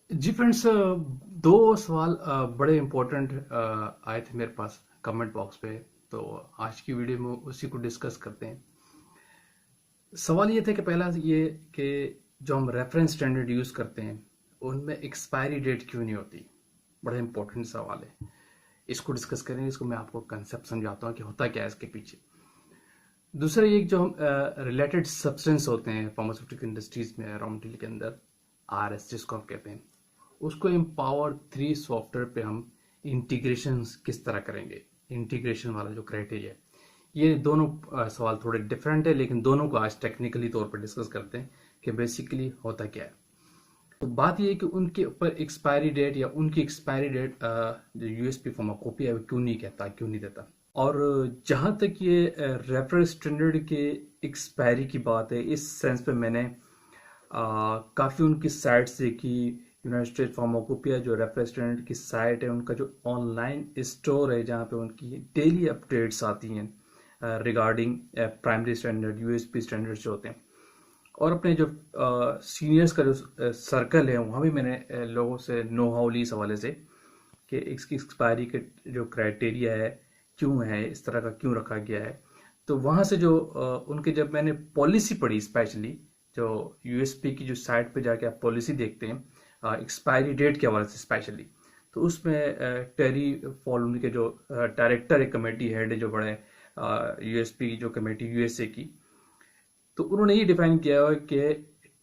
जी friends, दो सवाल बड़े इम्पोर्टेंट आए थे मेरे पास कमेंट बॉक्स पे। तो आज की वीडियो में उसी को डिस्कस करते हैं। सवाल ये थे कि पहला ये कि जो हम रेफरेंस स्टैंडर्ड यूज़ करते हैं उनमें एक्सपायरी डेट क्यों नहीं होती। बड़ा इम्पोर्टेंट सवाल है, इसको डिस्कस करेंगे। इसको मैं आपको कंसेप्ट समझाता हूँ कि होता क्या है इसके पीछे। दूसरा ये जो हम रिलेटेड सब्सटेंस होते हैं फार्मास्यूटिकल इंडस्ट्रीज में, रॉ मटेरियल के अंदर, RS जिसको हम कहते हैं, उसको Empower 3 सॉफ्टवेयर पे हम इंटीग्रेशन किस तरह करेंगे। इंटीग्रेशन वाला जो क्राइटेरिया है, ये दोनों सवाल थोड़े डिफरेंट है, लेकिन दोनों को आज टेक्निकली तौर पर डिस्कस करते हैं कि बेसिकली होता क्या है। तो बात ये है कि उनके ऊपर एक्सपायरी डेट या उनकी एक्सपायरी डेट जो यूएसपी फार्माकोपिया है वो क्यों नहीं कहता, क्यों नहीं देता। और जहाँ तक ये रेफरेंस स्टैंडर्ड के एक्सपायरी की बात है, इस सेंस पे मैंने काफ़ी उनकी साइट्स देखी। यूनाइटेड स्टेट फार्माकोपिया जो रेफरेंस स्टैंडर्ड की साइट है, उनका जो ऑनलाइन स्टोर है जहाँ पे उनकी डेली अपडेट्स आती हैं regarding primary standard, USP standards जो होते हैं। और अपने जो सीनियर्स का जो सर्कल है, वहाँ भी मैंने लोगों से नो हाउ ली इस हवाले से कि इसकी एक्सपायरी के जो क्राइटेरिया है क्यों है, इस तरह का क्यों रखा गया है। तो वहाँ से जो उनके जब मैंने पॉलिसी पढ़ी, स्पेशली जो यूएसपी की जो साइट पे जाके आप पॉलिसी देखते हैं एक्सपायरी डेट के हवाले से स्पेशली, तो उसमें टेरी फॉल उनके जो डायरेक्टर है, कमेटी हेड है जो बड़े यूएसपी की जो कमेटी यूएसए की, तो उन्होंने ये डिफाइन किया है कि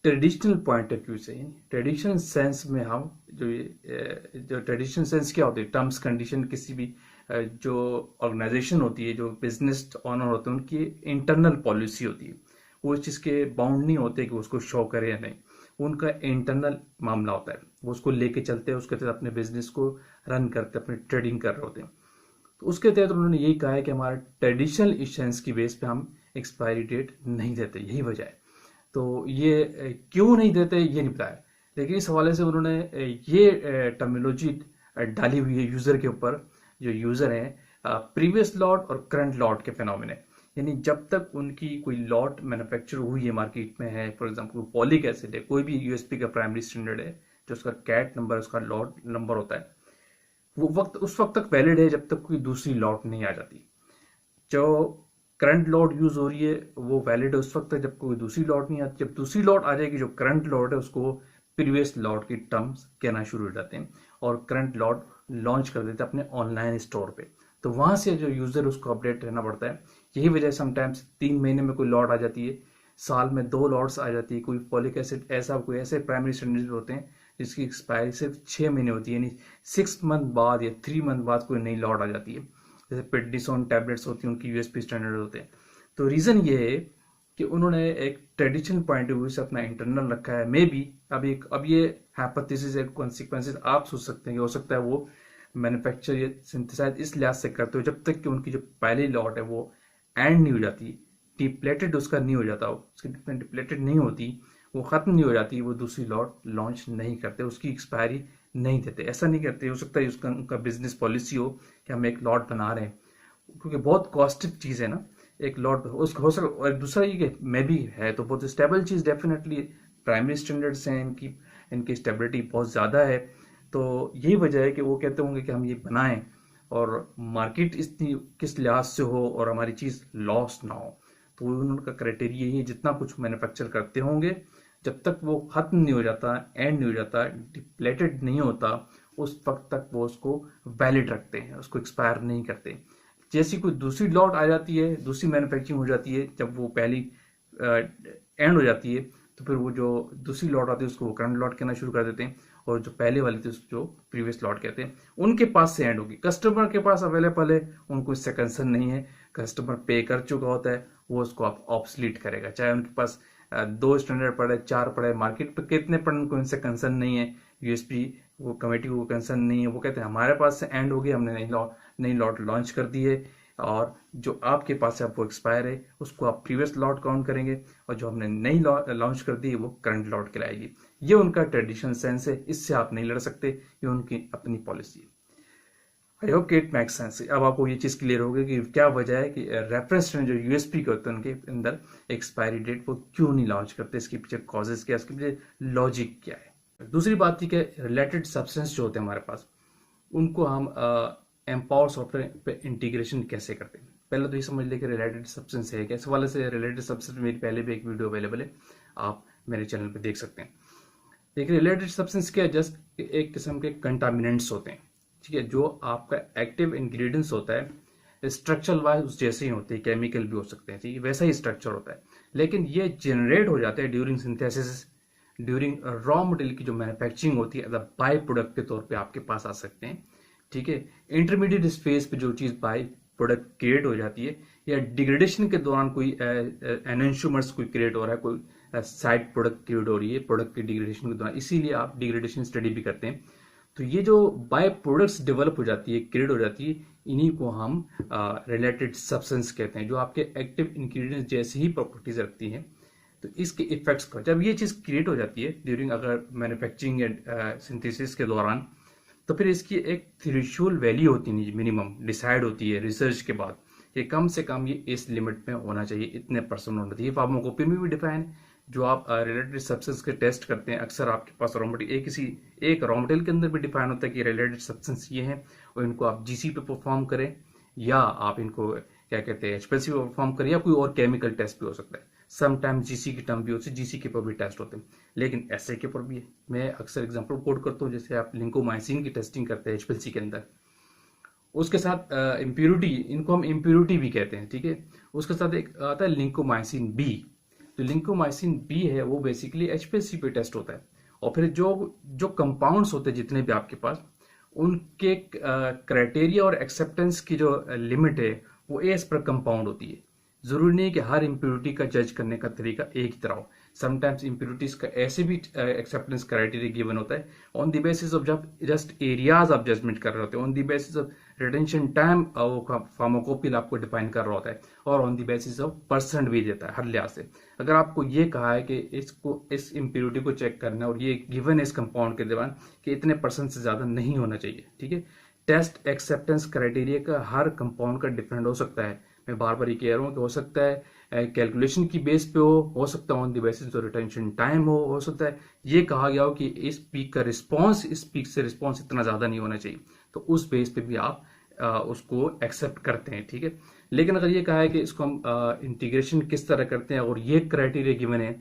ट्रेडिशनल पॉइंट ऑफ व्यू से, ट्रेडिशनल सेंस में हम जो ट्रेडिशनल सेंस क्या होती है, टर्म्स कंडीशन किसी भी जो ऑर्गेनाइजेशन होती है, जो बिजनेस ऑनर होते हैं, उनकी इंटरनल पॉलिसी होती है। वो इस चीज़ के बाउंड नहीं होते कि उसको शो करे या नहीं, उनका इंटरनल मामला होता है, वो उसको लेके चलते हैं, उसके तहत अपने बिजनेस को रन करते, अपनी ट्रेडिंग कर रहे होते हैं। तो उसके तहत उन्होंने यही कहा है कि हमारा ट्रेडिशनल इशेंस की बेस पे हम एक्सपायरी डेट नहीं देते, यही वजह है। तो ये क्यों नहीं देते ये नहीं बताया, लेकिन इस हवाले से उन्होंने ये टर्मिनोलॉजी डाली हुई है यूज़र के ऊपर। जो यूज़र हैं, प्रीवियस लॉट और करंट लॉट के फिनोमिना, यानी जब तक उनकी कोई लॉट मैन्युफैक्चर हुई है, मार्केट में है, फॉर एग्जांपल फॉलिक एसिड है, कोई भी यूएसपी का प्राइमरी स्टैंडर्ड है, जो उसका कैट नंबर, उसका लॉट नंबर होता है, वो वक्त उस वक्त तक वैलिड है जब तक कोई दूसरी लॉट नहीं आ जाती। जो करंट लॉट यूज हो रही है वो वैलिड है उस वक्त तक जब कोई दूसरी लॉट नहीं आती। जब दूसरी लॉट आ जाएगी, जो करंट लॉट है, उसको प्रीवियस लॉट की टर्म्स कहना शुरू हो जाते हैं और करंट लॉट लॉन्च कर देते हैं अपने ऑनलाइन स्टोर पे। तो वहां से जो यूजर उसको अपडेट रहना पड़ता है। यही वजह समटाइम्स 3 महीने में कोई लॉट आ जाती है, साल में 2 लॉट्स आ जाती है। कोई फॉलिक एसिड ऐसा, कोई ऐसे प्राइमरी स्टैंडर्ड्स होते हैं जिसकी एक्सपायरी सिर्फ 6 महीने होती है, यानी 6 मंथ बाद या 3 मंथ बाद कोई नई लॉट आ जाती है। जैसे पेडिसोन टैबलेट्स होती हैं, उनकी यूएसपी स्टैंडर्ड होते हैं। तो रीज़न ये है कि उन्होंने एक ट्रेडिशनल पॉइंट ऑफ व्यू से अपना इंटरनल रखा है। मे बी अब ये हाइपोथेसिस है, कॉन्सिक्वेंसेस आप सोच सकते हैं कि हो सकता है वो मैन्युफैक्चर या सिंथेसाइज इस लिहाज से करते हो जब तक कि उनकी जो पहली लॉट है वो एंड नहीं हो जाती, डिप्लेटेड उसका नहीं हो जाता, उसकी डिप्लेटेड नहीं होती, वो खत्म नहीं हो जाती, वो दूसरी लॉट लॉन्च नहीं करते, उसकी एक्सपायरी नहीं देते। ऐसा नहीं करते, हो सकता है उसका उनका बिजनेस पॉलिसी हो कि हम एक लॉट बना रहे हैं, क्योंकि बहुत कॉस्टली चीज़ है ना एक लॉट। उसका हो सकता, और दूसरा ये कि मे भी है तो बहुत स्टेबल चीज़, डेफिनेटली प्राइमरी स्टैंडर्ड्स हैं, इनकी इनकी स्टेबिलिटी बहुत ज़्यादा है। तो यही वजह है कि वो कहते होंगे कि हम ये बनाएं और मार्केट इतनी किस लिहाज से हो और हमारी चीज़ लॉस ना हो। तो उनका क्राइटेरिया यही है, जितना कुछ मैन्युफैक्चर करते होंगे जब तक वो खत्म नहीं हो जाता, एंड नहीं हो जाता, डिप्लेटेड नहीं होता, उस वक्त तक वो उसको वैलिड रखते हैं, उसको एक्सपायर नहीं करते। जैसी कोई दूसरी लॉट आ जाती है, दूसरी मैन्युफैक्चरिंग हो जाती है, जब वो पहली एंड हो जाती है, तो फिर वो जो दूसरी लॉट आती है उसको वो करंट लॉट कहना शुरू कर देते हैं, और जो पहले वाली थी उसको जो प्रीवियस लॉट कहते हैं, उनके पास से एंड होगी। कस्टमर के पास अवेलेबल है, उनको इससे कंसर्न नहीं है। कस्टमर पे कर चुका होता है, वो उसको आप ऑब्सलीट करेगा, चाहे उनके पास 2 स्टैंडर्ड पड़े, 4 पड़े, मार्केट पे कितने पड़े, उनको इनसे कंसर्न नहीं है। यूएसपी वो कमेटी को कंसर्न नहीं है, वो कहते हैं हमारे पास से एंड हो गया, हमने नई लॉट लॉन्च कर दी है, और जो आपके पास है वो एक्सपायर है, उसको आप प्रीवियस लॉट काउंट करेंगे, और जो हमने नई लॉन्च कर दी है वो करंट लॉट कहलाएगी। ये उनका ट्रेडिशनल सेंस है, इससे आप नहीं लड़ सकते, ये उनकी अपनी पॉलिसी है। आई होप कि इट मेक सेंस। अब आपको ये चीज़ क्लियर होगी कि क्या वजह है कि रेफरेंस जो यूएसपी के होते हैं उनके अंदर एक्सपायरी डेट वो क्यों नहीं लॉन्च करते, इसके पीछे कॉजेज क्या है, इसके पीछे लॉजिक क्या है। दूसरी बात थी कि रिलेटेड सब्सटेंस जो होते हैं हमारे पास, उनको हम एम्पावर सॉफ्टवेयर पे इंटीग्रेशन कैसे करते हैं। पहले तो ये समझ लें कि रिलेटेड सब्सटेंस है क्या। इस वाले से रिलेटेड सब्सटेंस मेरी पहले भी एक वीडियो अवेलेबल है, आप मेरे चैनल पे देख सकते हैं। देखिए रिलेटेड सब्सटेंस क्या है, जस्ट एक किस्म के कंटामिनेंट्स होते हैं, ठीक है। जो आपका एक्टिव इंग्रेडिएंट्स होता है स्ट्रक्चरल वाइज उस जैसे ही होते हैं, केमिकल भी हो सकते हैं, ठीक है, वैसा ही स्ट्रक्चर होता है, लेकिन ये जनरेट हो जाते हैं during synthesis, during raw material की जो मैन्युफैक्चरिंग होती है, बाई प्रोडक्ट के तौर पे आपके पास आ सकते हैं, ठीक है। इंटरमीडिएट स्पेस पे जो चीज बाई प्रोडक्ट क्रिएट हो जाती है, या डिग्रेडेशन के दौरान कोई एनएंशुमर्स कोई क्रिएट हो रहा है, कोई साइड प्रोडक्ट क्रिएट हो रही है प्रोडक्ट के डिग्रेडेशन के दौरान, इसीलिए आप डिग्रेडेशन स्टडी भी करते हैं। तो ये जो बाय प्रोडक्ट्स डेवलप हो जाती है, क्रिएट हो जाती है, इन्हीं को हम रिलेटेड सब्सटेंस कहते हैं, जो आपके एक्टिव इंग्रेडिएंट्स जैसी ही प्रॉपर्टीज रखती हैं। तो इसके इफेक्ट्स का जब ये चीज क्रिएट हो जाती है ड्यूरिंग अगर मैन्युफैक्चरिंग या सिंथेसिस के दौरान, तो फिर इसकी एक थ्रेशोल्ड वैल्यू होती है, मिनिमम डिसाइड होती है रिसर्च के बाद, ये कम से कम ये इस लिमिट में होना चाहिए, इतने परसेंट होना चाहिए। फार्माकोपी में भी डिफाइन है, जो आप रिलेटेड सब्सटेंस के टेस्ट करते हैं, अक्सर आपके पास रॉ मटेरियल एक रॉ मटेरियल के अंदर भी डिफाइन होता है कि रिलेटेड सब्सटेंस ये हैं, और इनको आप जीसी पे परफॉर्म करें, या आप इनको क्या कहते हैं एचपीएलसी पे परफॉर्म करें, या कोई और केमिकल टेस्ट भी हो सकता है। समटाइम्स जीसी की टर्म भी होती है, जीसी के ऊपर भी टेस्ट होते हैं, लेकिन एसए के ऊपर भी है। मैं अक्सर एग्जांपल कोट करता हूँ, जैसे आप लिंकोमाइसिन की टेस्टिंग करते हैं एचपीएलसी के अंदर, उसके साथ इम्प्यूरिटी, इनको हम इम्प्यूरिटी भी कहते हैं, ठीक है। उसके साथ एक आता है लिंकोमाइसिन बी। तो लिंकोमाइसिन बी है वो बेसिकली एचपीएलसी पे टेस्ट होता है, और फिर जो जो कंपाउंड्स होते हैं जितने भी आपके पास, उनके क्राइटेरिया और एक्सेप्टेंस की जो लिमिट है वो एज पर कंपाउंड होती है। जरूरी नहीं कि हर इम्प्यूरिटी का जज करने का तरीका एक ही तरह हो। समटाइम्स इम्प्यूरिटीज का ऐसे भी एक्सेप्टेंस क्राइटेरिया गिवन होता है ऑन द बेसिस ऑफ जब जस्ट एरियाज आप जजमेंट कर रहे होते हैं, on the basis of retention time वो फार्माकोपिल आपको डिफाइन कर रहा होता है, और on the basis of percent भी देता है हर लिहाज से। अगर आपको ये कहा है कि इसको इस इम्प्यूरिटी को चेक करना, और ये गिवन इस कंपाउंड के दौरान कि इतने परसेंट से ज्यादा नहीं होना चाहिए, ठीक है। टेस्ट एक्सेप्टेंस क्राइटेरिया का हर कंपाउंड का डिफरेंट हो सकता है। मैं बार बार ये कह रहा हूँ कि हो सकता है कैलकुलेशन की बेस पे हो सकता है on the basis of retention time हो सकता है ये कहा गया हो कि इस पीक का रिस्पॉन्स, इस पीक से रिस्पॉन्स इतना ज्यादा नहीं होना चाहिए, तो उस बेस पे भी आप उसको एक्सेप्ट करते हैं, ठीक है। लेकिन अगर ये कहा है कि इसको हम इंटीग्रेशन किस तरह करते हैं, और ये क्राइटेरिया गिवन है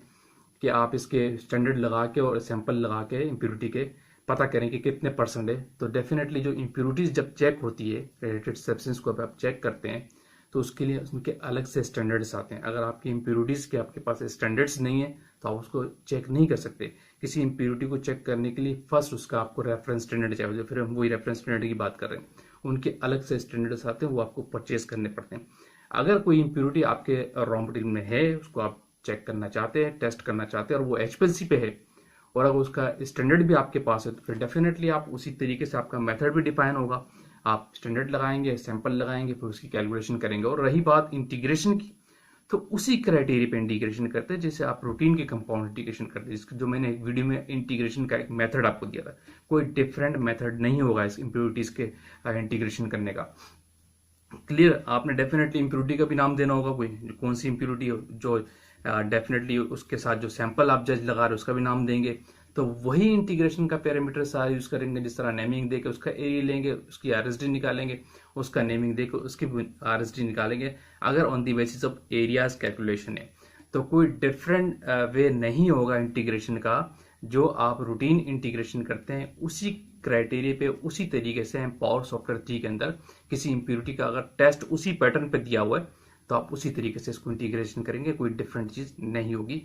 कि आप इसके स्टैंडर्ड लगा के और सैंपल लगा के इम्प्यूरिटी के पता करें कि कितने परसेंट है, तो डेफिनेटली जो इम्प्यूरिटीज जब चेक होती है रिलेटेड सब्सटेंस को आप चेक करते हैं, तो उसके लिए उनके अलग से स्टैंडर्ड्स आते हैं। अगर आपकी इम्प्यूरिटीज के आपके पास स्टैंडर्ड्स नहीं है तो आप उसको चेक नहीं कर सकते। किसी इम्प्यूरिटी को चेक करने के लिए फर्स्ट उसका आपको रेफरेंस स्टैंडर्ड चाहिए, फिर हम वही रेफरेंस स्टैंडर्ड की बात कर रहे हैं, उनके अलग से स्टैंडर्ड्स आते हैं, वो आपको परचेज करने पड़ते हैं। अगर कोई इम्प्यूरिटी आपके रॉ मटेरियल में है, उसको आप चेक करना चाहते हैं, टेस्ट करना चाहते हैं, और वो एचपीएलसी पे है, और अगर उसका स्टैंडर्ड भी आपके पास है, तो फिर डेफिनेटली आप उसी तरीके से आपका मेथड भी डिफाइन होगा, आप स्टैंडर्ड लगाएंगे, सैंपल लगाएंगे, फिर उसकी कैलकुलेशन करेंगे। और रही बात इंटीग्रेशन की, तो उसी क्राइटेरिया पे इंटीग्रेशन करते हैं जैसे आप प्रोटीन के कंपाउंड इंटीग्रेशन करते हैं, जिसको जो मैंने एक वीडियो में इंटीग्रेशन का एक मेथड आपको दिया था। कोई डिफरेंट मेथड नहीं होगा इस इम्प्योरिटीज के इंटीग्रेशन करने का। क्लियर, आपने डेफिनेटली इम्प्योरिटी का भी नाम देना होगा, कोई कौन सी इम्प्योरिटी जो डेफिनेटली उसके साथ जो सैंपल आप जज लगा रहे हो उसका भी नाम देंगे। तो वही इंटीग्रेशन का पैरामीटर सारा यूज करेंगे, जिस तरह नेमिंग देके उसका एरिया लेंगे, उसकी आरएसडी निकालेंगे, उसका नेमिंग देके उसकी आरएसडी निकालेंगे। अगर on the basis of areas calculation है, तो कोई डिफरेंट वे नहीं होगा इंटीग्रेशन का। जो आप रूटीन इंटीग्रेशन करते हैं उसी क्राइटेरिया पे, उसी तरीके से हम पावर सॉफ्टवेयर 3 के अंदर किसी इंप्यूरिटी का अगर टेस्ट उसी पैटर्न पे दिया हुआ है, तो आप उसी तरीके से इसको इंटीग्रेशन करेंगे, कोई डिफरेंट चीज नहीं होगी,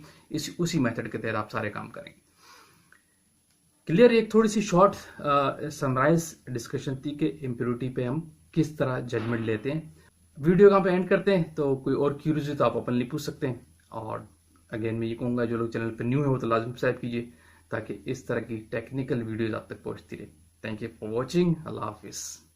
उसी मेथड के तहत आप सारे काम करेंगे। क्लियर, एक थोड़ी सी शॉर्ट समराइज डिस्कशन थी कि इम्प्योरिटी पे हम किस तरह जजमेंट लेते हैं। वीडियो कहाँ पे एंड करते हैं, तो कोई और क्यूरीज है तो आप ओपनली पूछ सकते हैं। और अगेन मैं ये कहूँगा जो लोग चैनल पर न्यू है वो तो लाजमी सब्सक्राइब कीजिए, ताकि इस तरह की टेक्निकल वीडियोज आप तक पहुँचती रहे। Thank you for watching. Allah हाफिज़।